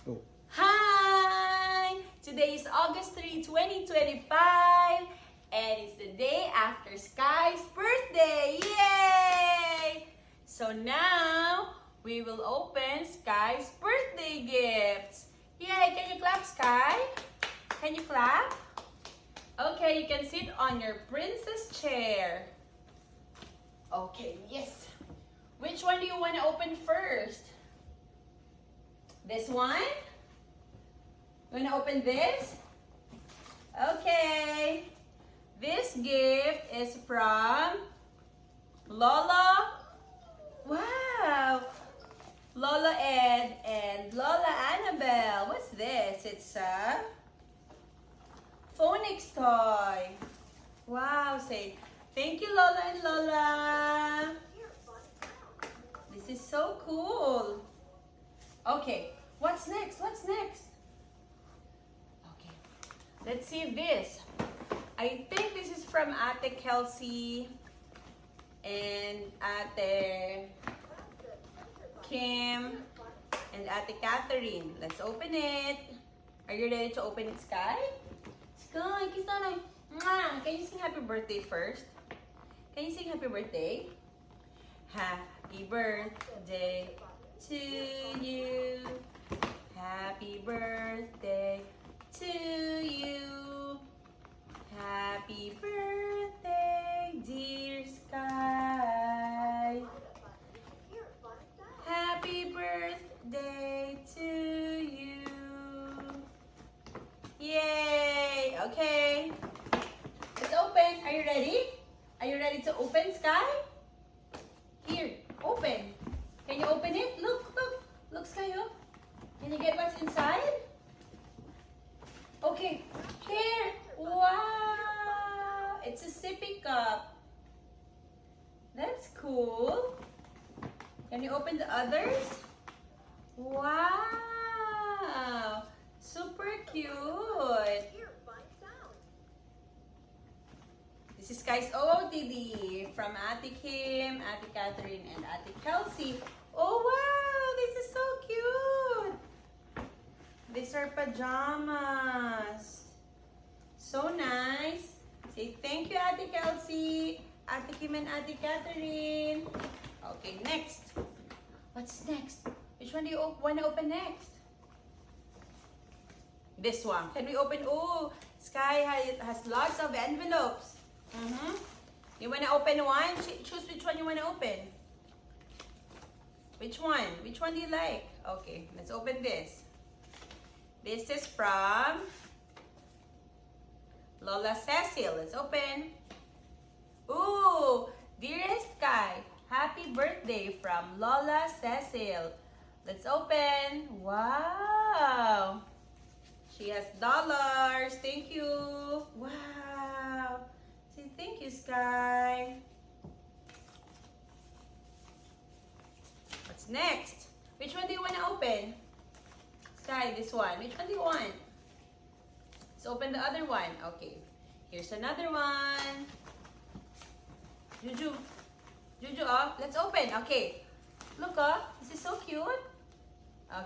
Go. Hi! Today is August 3, 2025, and it's the day after Sky's birthday! Yay! So now, we will open Sky's birthday gifts. Yay! Can you clap, Sky? Can you clap? Okay, you can sit on your princess chair. Okay, yes. Which one do you want to open first? This one? You want to open this? Okay. This gift is from Lola. Wow. Lola Ed and Lola Annabelle. What's this? It's a phonics toy. Wow. Say, thank you, Lola and Lola. This is so cool. Okay, what's next? What's next? Okay, let's see this. I think this is from Ate Kelsey and Ate Kim and Ate Catherine. Let's open it. Are you ready to open it, Sky? Sky, kiss Nanay. Mwah! Can you sing happy birthday first? Can you sing happy birthday? Happy birthday to you. Happy birthday to you. Happy birthday, dear Sky. Happy birthday to you. Yay! Okay. Let's open. Are you ready? Are you ready to open, Sky? Here, open. Can you open it? Look, look. Look, Sky, oh. Can you get what's inside? Okay. Here. Wow. It's a sippy cup. That's cool. Can you open the others? Wow. Super cute. This is Sky's OOTD from Ate Kim, Ate Catherine, and Ate Kelsey. Oh wow, this is so cute. These are pajamas. So nice. Say thank you, Ate Kelsey, Ate Kim, and Ate Catherine. Okay, next. What's next? Which one do you want to open next? This one. Can we open? Oh, Sky has lots of envelopes. You want to open one? Choose which one you want to open. Which one? Which one do you like? Okay, let's open this. This is from Lola Cecil. Let's open. Ooh, dearest Sky, happy birthday from Lola Cecil. Let's open. Wow. She has dollars. Thank you. Wow. Say thank you, Sky. What's next? Which one do you want to open? Sky, this one. Which one do you want? Let's open the other one. Okay. Here's another one. Juju. Juju, oh. Let's open. Okay. Look, oh. This is so cute.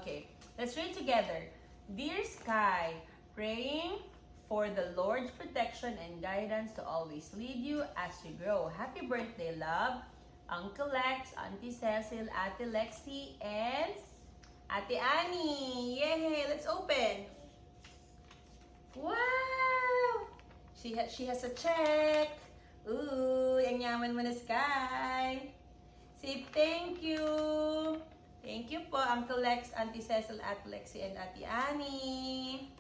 Okay. Let's read together. Dear Sky, praying for the Lord's protection and guidance to always lead you as you grow. Happy birthday, love. Uncle Lex, Auntie Cecil, Ate Lexi, and Ate Annie. Yay! Let's open. Wow! She has a check. Ooh, ang yaman mo na, Sky. Say thank you. Thank you po, Uncle Lex, Auntie Cecil, Ate Lexi, and Ate Annie.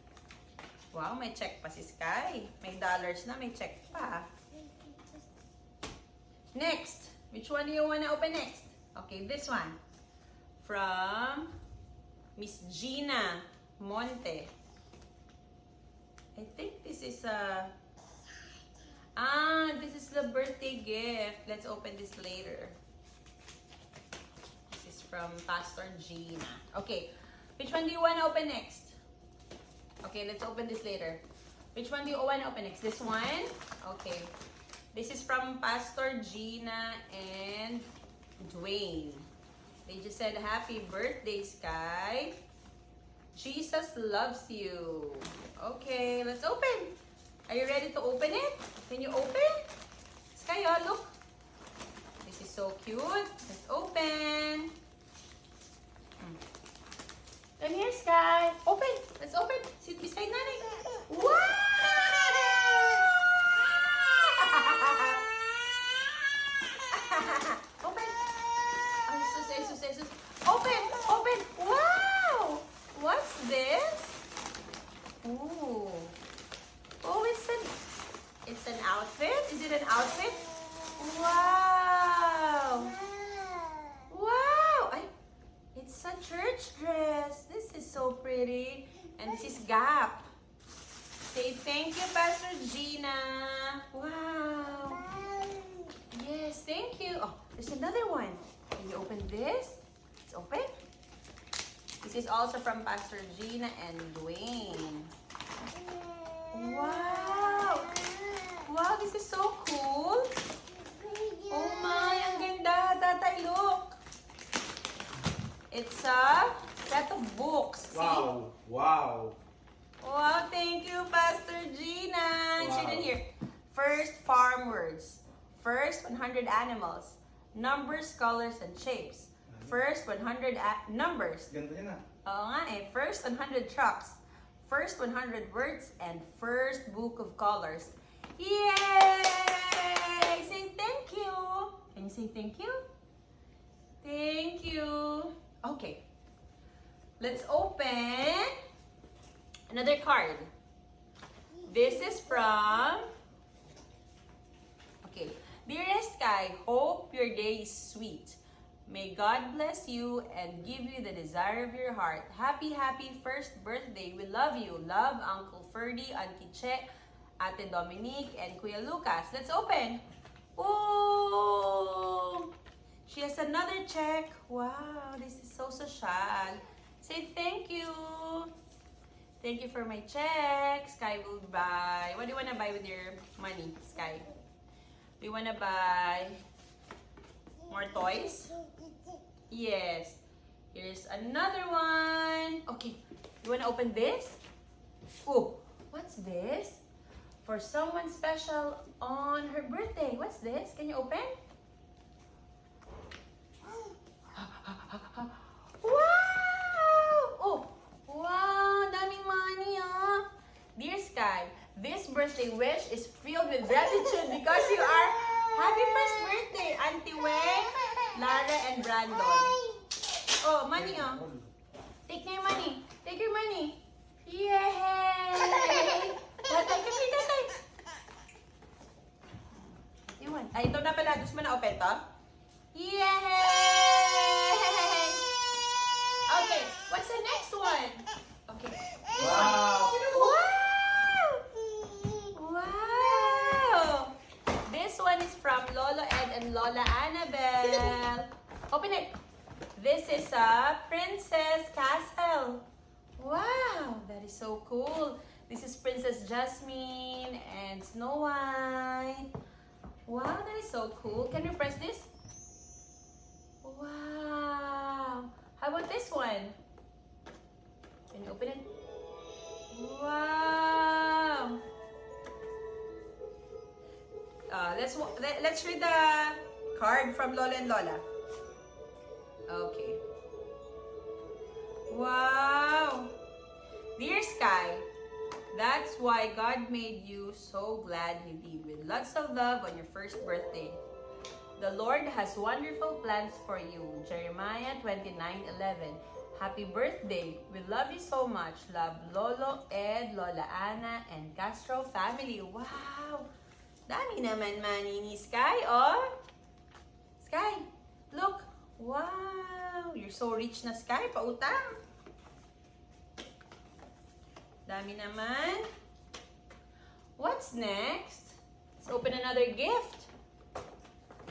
Wow, may check pa si Sky. May dollars na, may check pa. Next, which one do you want to open next? Okay, this one. From Miss Gina Monte. I think this is this is the birthday gift. Let's open this later. This is from Pastor Gina. Okay, which one do you want to open next? Okay, let's open this later. Which one do you want to open next? This one? Okay. This is from Pastor Gina and Dwayne. They just said, happy birthday, Sky. Jesus loves you. Okay, let's open. Are you ready to open it? Can you open? Sky, oh, look. This is so cute. Let's open. Come here, Sky. Open. Let's open. Sit beside Nanay. Wow! Open. Ay, sus. Open. Wow! What's this? Ooh. Oh, it's an outfit? Is it an outfit? Wow! Wow! It's a church dress. This is so pretty. And this is Gap. Say thank you, Pastor Gina. Wow. Yes, thank you. Oh, there's another one. Can you open this? It's open. This is also from Pastor Gina and Dwayne. Wow! Wow, this is so cool. Oh my, ang ganda. Tatay, look. It's a set of books. See? Wow. Wow. Wow, thank you, Pastor Gina. Wow. She did here. First, farm words. First, 100 animals. Numbers, colors, and shapes. First, 100 numbers. Ganda niya na. Oo nga eh. First, 100 trucks. First, 100 words. And first book of colors. Yay! Say thank you. Can you say thank you? Thank you. Okay. Let's open another card. This is from... Okay. Dearest Sky, hope your day is sweet. May God bless you and give you the desire of your heart. Happy first birthday. We love you. Love, Uncle Ferdy, Auntie Che, Ate Dominique, and Kuya Lucas. Let's open. Oh! She has another check. Wow, this is so social. Say thank you. Thank you for my check. Sky will buy. What do you want to buy with your money, Sky? Do you want to buy more toys? Yes. Here's another one. Okay. You want to open this? Oh, what's this? For someone special on her birthday. What's this? Can you open? Wow! Oh, wow! Daming money, ah. Dear Sky, this birthday wish is filled with gratitude because you are happy first birthday, Auntie Weng, Lara, and Brandon. Oh, money, oh. Take your money. Take your money. Yay! Tatay, kami, tatay. Iwan. Ay, ito na pala. Gusto mo na open to? Yay! Okay, what's the next one? Okay. Wow. Wow! This one is from Lolo Ed and Lola Annabelle. Open it. This is a Princess Castle. Wow, that is so cool. This is Princess Jasmine and Snow White. Wow, that is so cool. Can you press this? Wow. How about this one? Can you open it? Wow. Let's read the card from Lola and Lola. Okay. Wow. Dear Sky, that's why God made you so glad He did. With lots of love on your first birthday. The Lord has wonderful plans for you. Jeremiah 29:11. Happy birthday. We love you so much. Love, Lolo, Ed, Lola Ana, and Castro family. Wow! Dami naman money ni Sky, oh! Sky, look! Wow! You're so rich na, Sky. Pautang! Dami naman. What's next? Let's open another gift.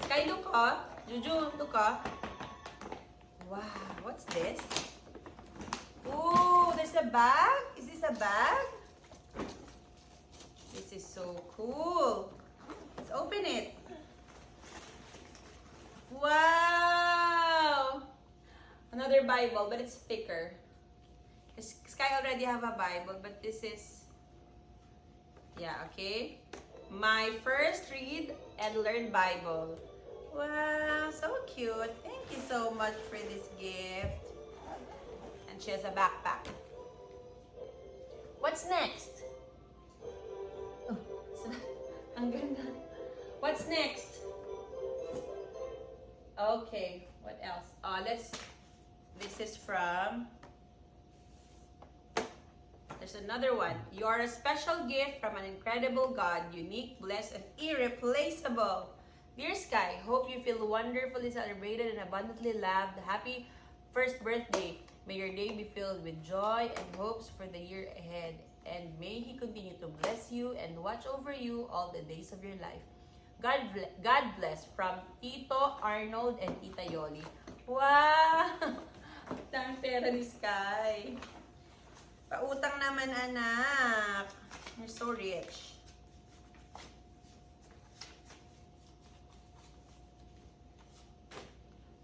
Sky, look, oh. Juju, look, oh. Wow, what's this? Oh, there's a bag. Is this a bag? This is so cool. Let's open it. Wow! Another Bible, but it's thicker. Sky already have a Bible, but this is, yeah, okay. My first read and learn Bible. Wow, so cute. Thank you so much for this gift. And she has a backpack. What's next? Oh, ang ganda. What's next? Okay, what else? This is from, there's another one. You are a special gift from an incredible God, unique, blessed, and irreplaceable. Dear Sky, hope you feel wonderfully celebrated and abundantly loved. Happy first birthday. May your day be filled with joy and hopes for the year ahead. And may He continue to bless you and watch over you all the days of your life. God bless from Tito Arnold and Tita Yoli. Wow! Dang pera ni Sky. Pautang naman, anak. You're so rich.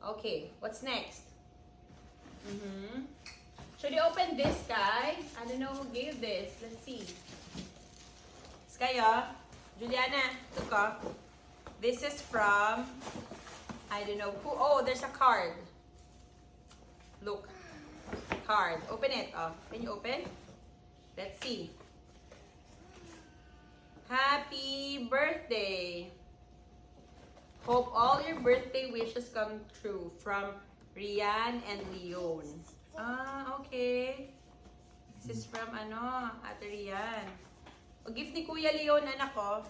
Okay, what's next? Should you open this, Sky? I don't know who gave this. Let's see. Sky, oh. Juliana, look, oh. This is from, I don't know who. Oh, there's a card. Look. Card. Open it. Oh, can you open? Let's see. Happy birthday. Hope all your birthday wishes come true. From Rian and Leon. Ah, okay. This is from Ate Rian. O, gift ni Kuya Leon, anak ko.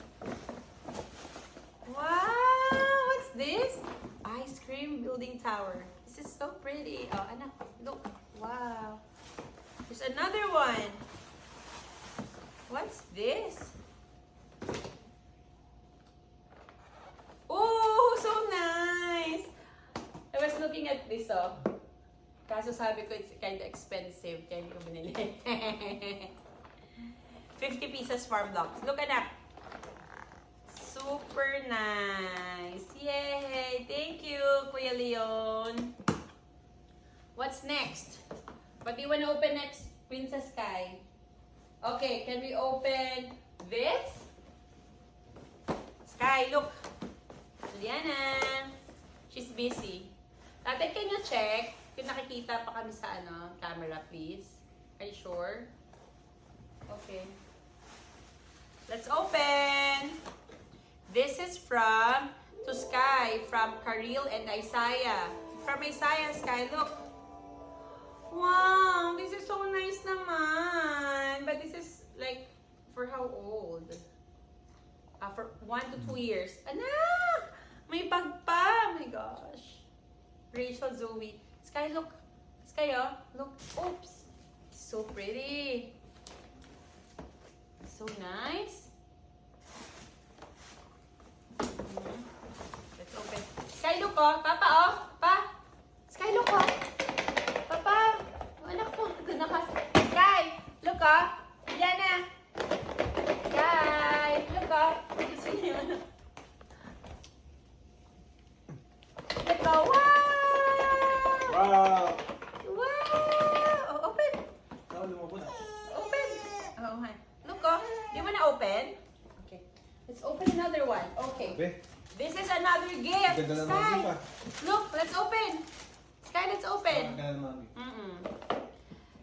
Wow! What's this? Ice cream building tower. This is so pretty. Oh, anak, look. Wow. There's another one. What's this? Oh, so nice. I was looking at this, oh. Kaso sabi ko, it's kind of expensive. Kaya hindi ko binili. 50 pieces farm blocks. Look at that. Super nice. Yay! Thank you, Kuya Leon. What's next? What do you want to open next, Princess Sky? Okay, can we open this? Sky, look. Juliana. She's busy. Ate, can you check kung nakikita pa kami sa camera, please? Are you sure? Okay. Let's open. This is from to Sky, from Karil and Isaiah. From Isaiah, Sky, look. Wow, this is so nice naman. But this is like, for how old? For 1 to 2 years. Anak! May bag pa! Oh my gosh. Rachel Zoe. Sky, look. Sky, oh. Look. Oops. So pretty. So nice. Let's open. Sky, look, oh. Papa, oh. Pa. Sky, look, oh. Papa. Oh, anak ko. Sky, look, oh. Diana. Sky, look, oh. Gusto niyo yun. Look, oh. Wow. Wow. Wow. Oh, open. Lumabot na. Open. Oh, hi. Look, oh. Do you wanna open? Okay. Let's open another one. Okay. Sabi. This is another gift. Ganda na Sky. pa. Look, let's open. Sky, let's open. Ganda na mami.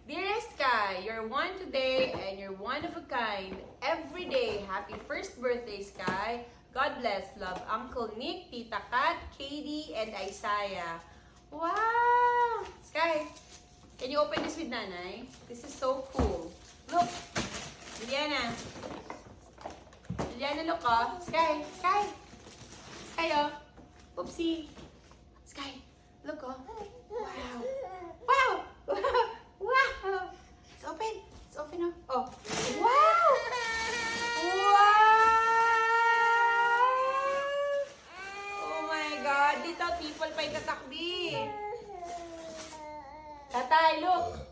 Dearest Sky, you're one today and you're one of a kind. Every day, happy first birthday, Sky. God bless. Love, Uncle Nick, Tita Kat, Katie, and Isaiah. Wow! Sky, can you open this with Nanay? This is so cool. Look, Juliana. Juliana, look, oh. Sky, Sky. Sky, oh. Oopsie. Sky, look, oh. Wow. Wow! Wow! It's open. It's open, oh. Oh. Wow! Wow! Oh my God. Dito, people pa yung katakbi. Tatay, look.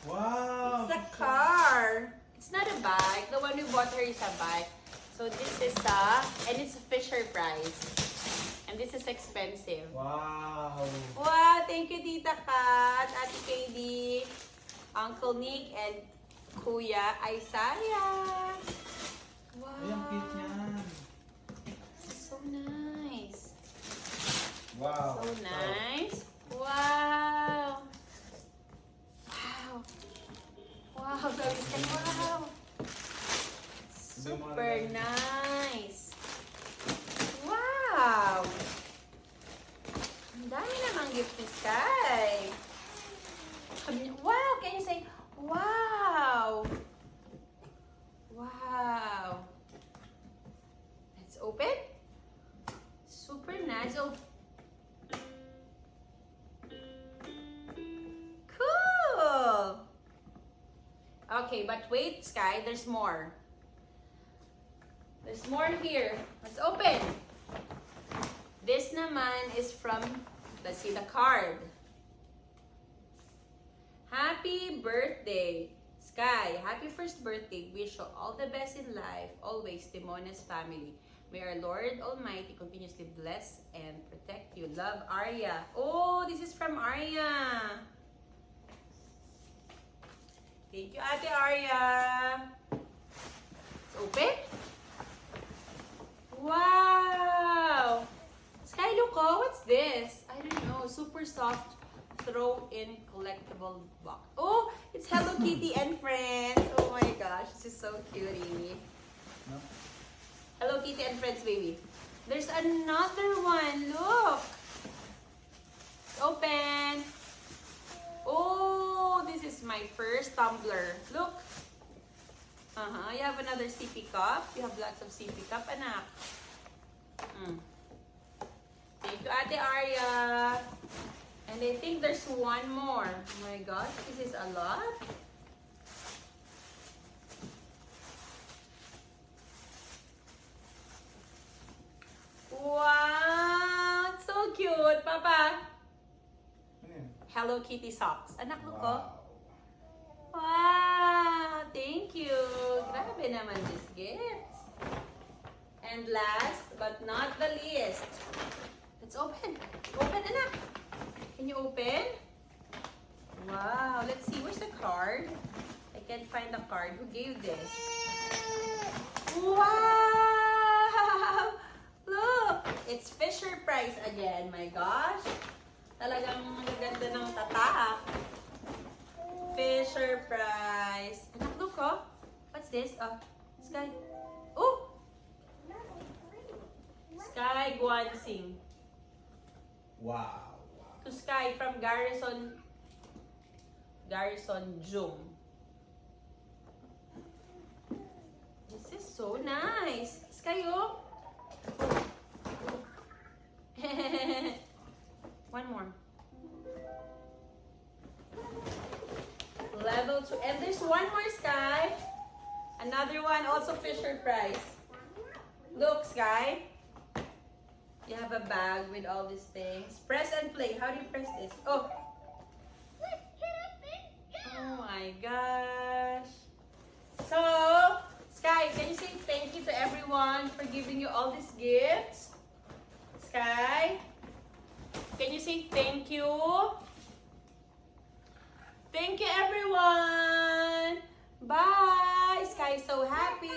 Wow. It's a car. It's not a bike. The one we bought her is a bike. So this is and it's a Fisher Price. And this is expensive. Wow. Wow, thank you, Tita Kat, Ate Katie. Uncle Nick and Kuya Isaiah. Wow. Ay, ang cute niyan. So nice. Wow. So nice. Wow. Wow. Wow, sabi ka, wow. Super nice. Wow. Ang dami namang gift ni Sky. Wow, can you say, wow. Wow. Let's open. Super nice. Oh. Cool. Okay, but wait, Sky, there's more. There's more here. Let's open. This naman is from, let's see the card. Happy birthday, Sky. Happy first birthday. Wish you all the best in life. Always, Timones family. May our Lord Almighty continuously bless and protect you. Love, Arya. Oh, this is from Arya. Thank you, Ate Arya. Let's open. Wow! Sky, look, oh, what's this? I don't know. Super soft throw-in collectible box. Oh, it's Hello Kitty and Friends. Oh my gosh, this is so cutie. No? Hello Kitty and Friends, baby. There's another one. Look. It's open. Oh, this is my first tumbler. Look. You have another sippy cup. You have lots of sippy cup, anak. Thank you, Ate Arya. And I think there's one more. Oh my gosh, this is a lot. Wow, it's so cute, Papa. Ano yan? Hello Kitty socks. Anak, look, oh. Wow. Wow, thank you. Grabe naman this gift. And last but not the least, let's open. Open, anak. Can you open? Wow, let's see. Where's the card? I can't find the card. Who gave this? Wow! Look! It's Fisher Price again. My gosh. Talagang maganda ng tatak. Fisher Price. Anak, look, oh. What's this? Oh, Sky. Oh! Sky Guansing. Wow. To Sky from Garrison Jung. This is so nice. Sky, oh. One more. Level 2. And there's one more, Sky. Another one, also Fisher Price. Look, Sky. You have a bag with all these things. Press and play. How do you press this? Oh. Oh my gosh. So, Sky, can you say thank you to everyone for giving you all these gifts? Sky, can you say thank you? Thank you, everyone. Bye. Sky is so happy.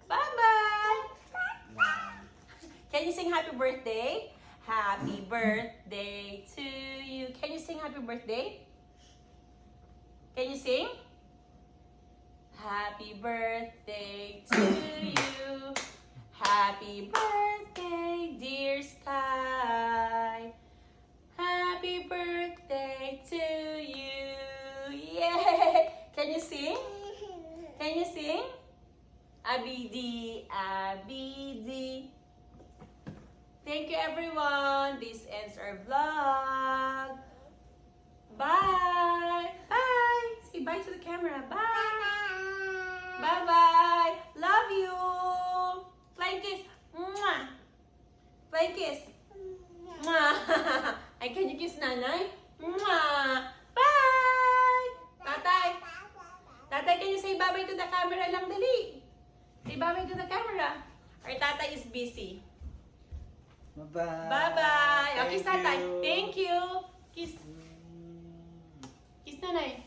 Bye-bye. Can you sing happy birthday? Happy birthday to you. Can you sing happy birthday? Can you sing? Happy birthday to you. Happy birthday, dear Sky. Happy birthday to you. Yay! Can you sing? Can you sing? Abidi, Abidi. Thank you, everyone. This ends our vlog. Bye. Bye. Say bye to the camera. Bye. Bye-bye. Love you. Flying kiss. Mwah. Flying kiss. Mwah. Ay, can you kiss nanay? Mwah. Bye. Tatay. Tatay, can you say bye-bye to the camera lang, dali? Say bye-bye to the camera. Our tatay is busy. Bye-bye. Bye-bye. Oh, Thank kiss tatay. you. Thank you. Kiss. Kiss nanay.